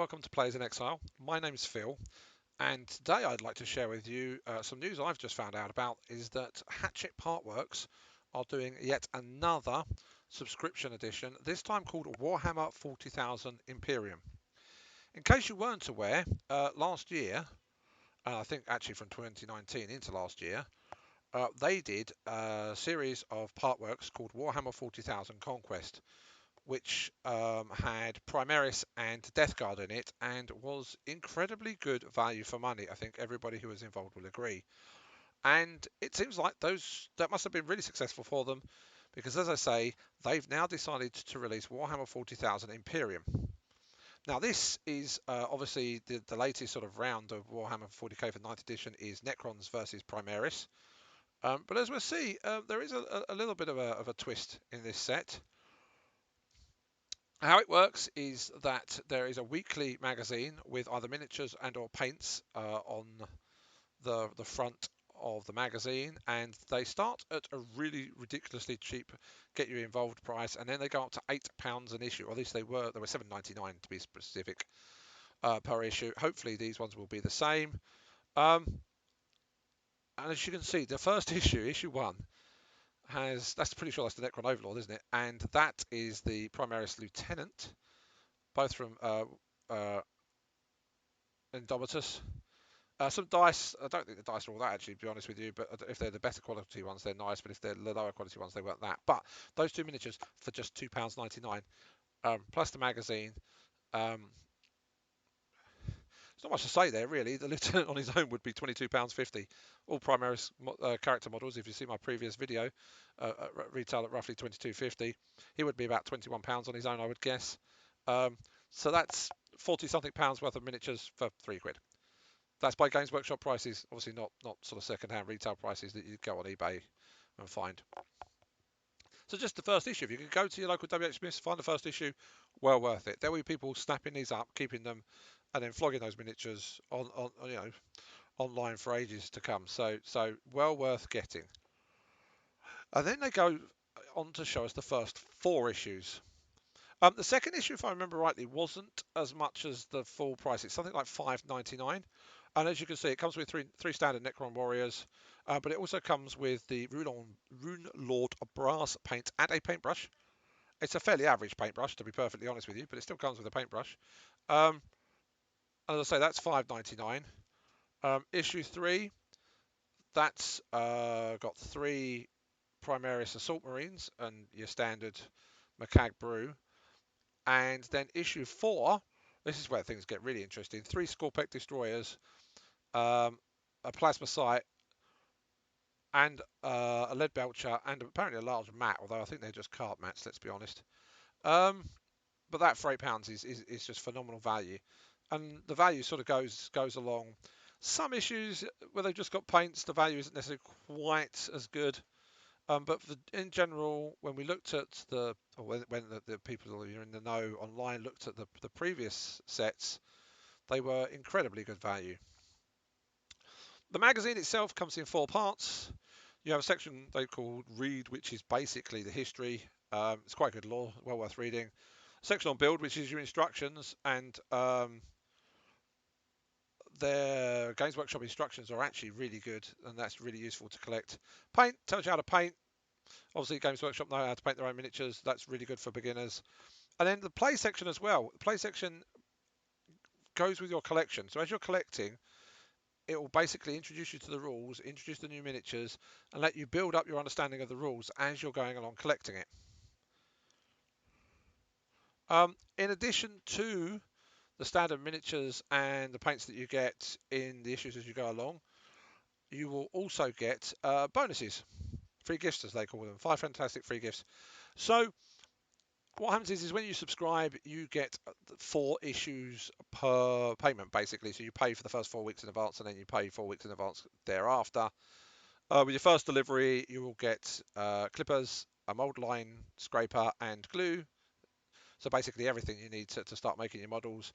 welcome to Players in Exile. My name's Phil, and today I'd like to share with you some news I've just found out about is that Hachette Partworks are doing yet another subscription edition, this time called Warhammer 40,000 Imperium. In case you weren't aware, last year, I think actually from 2019 into last year, they did a series of partworks called Warhammer 40,000 Conquest, which had Primaris and Death Guard in it and was incredibly good value for money. I think everybody who was involved will agree. And it seems like that must have been really successful for them because, as I say, they've now decided to release Warhammer 40,000 Imperium. Now, this is obviously the latest sort of round of Warhammer 40k for 9th edition is Necrons versus Primaris. But as we'll see, there is a little bit of a twist in this set. How it works is that there is a weekly magazine with either miniatures and or paints on the front of the magazine, and they start at a really ridiculously cheap get you involved price, and then they go up to £8 an issue, or at least they were £7.99 to be specific per issue. Hopefully these ones will be the same. And as you can see, the first issue 1, that's pretty sure that's the Necron Overlord, isn't it? And that is the Primaris Lieutenant, both from Indomitus. Some dice, I don't think the dice are all that actually, to be honest with you, but if they're the better quality ones, they're nice, but if they're the lower quality ones, they weren't that. But those two miniatures for just £2.99, plus the magazine. There's not much to say there, really. The Lieutenant on his own would be £22.50. All Primaris character models, if you see my previous video, retail at roughly £22.50. He would be about £21 on his own, I would guess. So that's 40 something pounds worth of miniatures for £3. That's by Games Workshop prices, obviously not sort of second-hand retail prices that you go on eBay and find. So just the first issue. If you can go to your local WH Smiths, find the first issue, well worth it. There will be people snapping these up, keeping them, and then flogging those miniatures on online for ages to come. So well worth getting. And then they go on to show us the first 4 issues. The second issue, if I remember rightly, wasn't as much as the full price. It's something like £5.99. And as you can see, it comes with three standard Necron warriors, but it also comes with the Rune Lord brass paint and a paintbrush. It's a fairly average paintbrush, to be perfectly honest with you, but it still comes with a paintbrush. As I say, that's £5.99. Issue 3, that's got 3 Primaris Assault Marines and your standard Macaque Brew. And then issue 4, this is where things get really interesting. 3 Scorpec Destroyers, a Plasma Sight, and a Lead Belcher, and apparently a large mat, although I think they're just cart mats, let's be honest. But that for £8 is just phenomenal value. And the value sort of goes along. Some issues where they've just got paints, the value isn't necessarily quite as good. But in general, when we looked at when the people who are in the know online looked at the previous sets, they were incredibly good value. The magazine itself comes in 4 parts. You have a section they call Read, which is basically the history. It's quite good lore, well worth reading. A section on Build, which is your instructions, and their Games Workshop instructions are actually really good, and that's really useful to collect. Paint tells you how to paint. Obviously, Games Workshop know how to paint their own miniatures. That's really good for beginners. And then the play section as well. The play section goes with your collection. So as you're collecting, it will basically introduce you to the rules, introduce the new miniatures, and let you build up your understanding of the rules as you're going along collecting it. In addition to the standard miniatures and the paints that you get in the issues as you go along, you will also get bonuses, free gifts as they call them, 5 fantastic free gifts. So what happens is when you subscribe, you get 4 issues per payment, basically. So you pay for the first 4 weeks in advance, and then you pay 4 weeks in advance thereafter. With your first delivery, you will get clippers, a mold line scraper, and glue. So basically everything you need to start making your models.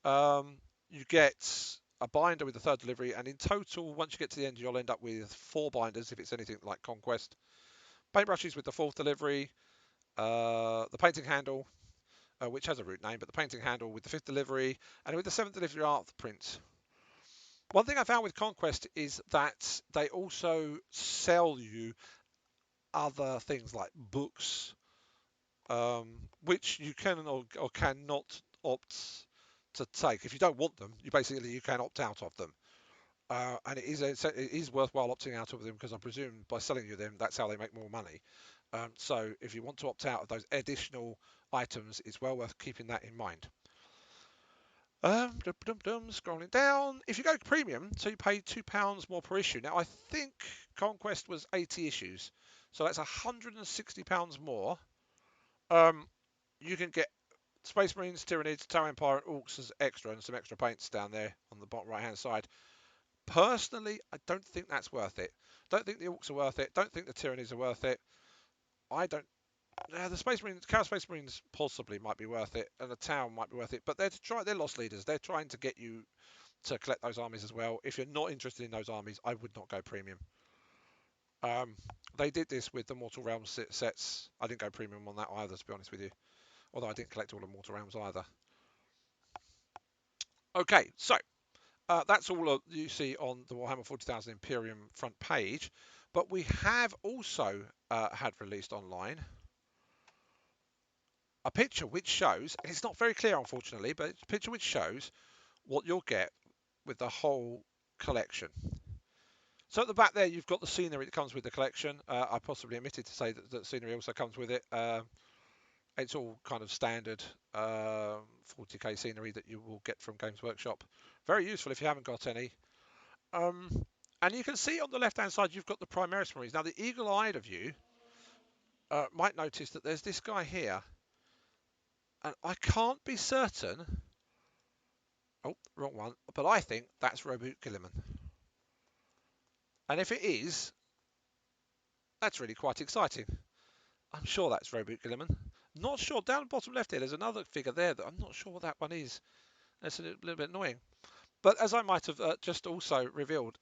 You get a binder with the 3rd delivery, and in total, once you get to the end, you'll end up with 4 binders if it's anything like Conquest. Paintbrushes with the 4th delivery, the painting handle, which has a route name, but the painting handle with the 5th delivery and with the 7th delivery art print. One thing I found with Conquest is that they also sell you other things like books, which you can or cannot opt to take. If you don't want them, you can opt out of them. And it is worthwhile opting out of them because I presume by selling you them, that's how they make more money. So if you want to opt out of those additional items, it's well worth keeping that in mind. Scrolling down, if you go premium, so you pay £2 more per issue. Now I think Conquest was 80 issues, so that's £160 more. You can get Space Marines, Tyranids, Tower Empire, and Orcs as extra, and some extra paints down there on the bottom right hand side. Personally, I don't think that's worth it. Don't think the Orcs are worth it. Don't think the Tyranids are worth it. I don't. The Space Marines, Chaos Space Marines, possibly might be worth it, and the Town might be worth it. But they're lost leaders. They're trying to get you to collect those armies as well. If you're not interested in those armies, I would not go premium. They did this with the Mortal Realms sets. I didn't go premium on that either, to be honest with you. Although I didn't collect all the Mortal Realms either. Okay, so that's all you see on the Warhammer 40,000 Imperium front page. But we have also had released online a picture which shows, and it's not very clear unfortunately, but it's a picture which shows what you'll get with the whole collection. So at the back there, you've got the scenery that comes with the collection. I possibly omitted to say that scenery also comes with it. It's all kind of standard 40k scenery that you will get from Games Workshop. Very useful if you haven't got any. And you can see on the left-hand side, you've got the Primaris Marines. Now, the eagle-eyed of you might notice that there's this guy here. And I can't be certain. Oh, wrong one. But I think that's Robert Gilliman. And if it is, that's really quite exciting. I'm sure that's Robert Gilliman. Not sure. Down the bottom left here, there's another figure there that I'm not sure what that one is. That's a little bit annoying. But as I might have just also revealed,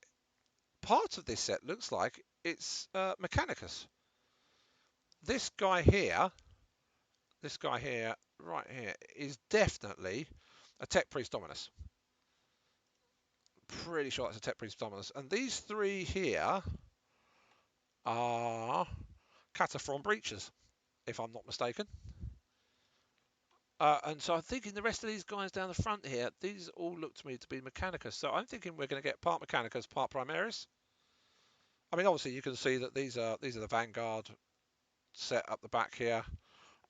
part of this set looks like it's Mechanicus. This guy here, right here, is definitely a Tech Priest Dominus. Pretty sure that's a Tech Priest Dominus. And these three here are Cataphron Breachers, if I'm not mistaken. And so I'm thinking the rest of these guys down the front here, these all look to me to be Mechanicus. So I'm thinking we're going to get part Mechanicus, part Primaris. I mean, obviously you can see that these are the Vanguard set up the back here.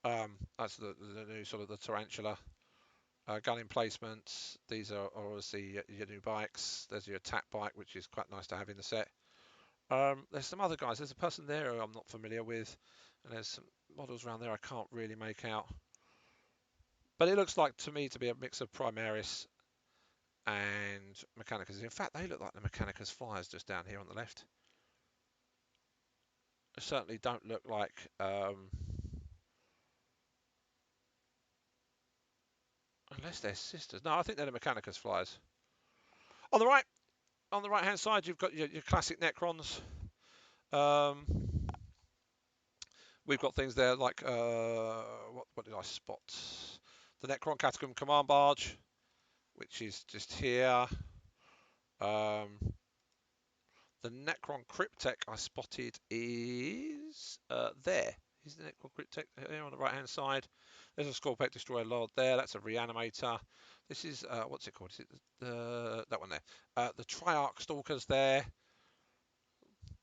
That's the new sort of the Tarantula gun emplacements. These are obviously your new bikes. There's your attack bike, which is quite nice to have in the set. There's some other guys. There's a person there who I'm not familiar with, and there's some models around there I can't really make out. But it looks like to me to be a mix of Primaris and Mechanicus. In fact, they look like the Mechanicus flyers just down here on the left. They certainly don't look like unless they're sisters. No, I think they're the Mechanicus flyers. On the right hand side, you've got your classic Necrons. We've got things there like what did I spot? The Necron Catacomb Command Barge, which is just here. The Necron Cryptek I spotted is there. Is the Necron Cryptek here on the right hand side? There's a Scorpec Destroyer Lord there. That's a Reanimator. This is what's it called? Is it that one there? The Triarch Stalkers there.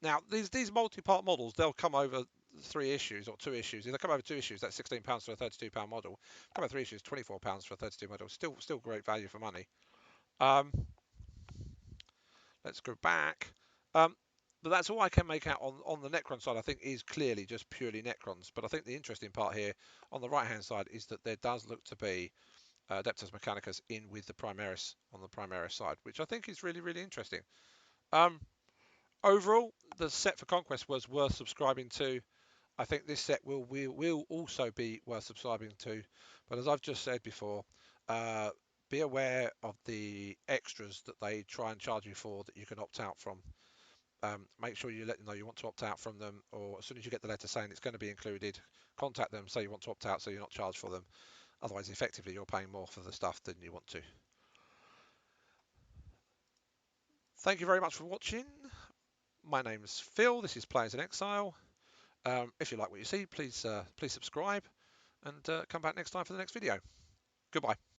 Now these multi-part models, they'll come over 3 issues or 2 issues. If they come over 2 issues, that's £16 for a £32 model. Come over 3 issues, £24 for a 32 model. Still great value for money. Let's go back. But that's all I can make out on the Necron side, I think, is clearly just purely Necrons. But I think the interesting part here on the right-hand side is that there does look to be Adeptus Mechanicus in with the Primaris on the Primaris side, which I think is really, really interesting. Overall, the set for Conquest was worth subscribing to. I think this set will also be worth subscribing to. But as I've just said before, be aware of the extras that they try and charge you for that you can opt out from. Make sure you let them know you want to opt out from them, or as soon as you get the letter saying it's going to be included, contact them, say you want to opt out so you're not charged for them. Otherwise, effectively, you're paying more for the stuff than you want to. Thank you very much for watching. My name's Phil. This is Players in Exile. If you like what you see, please subscribe and come back next time for the next video. Goodbye.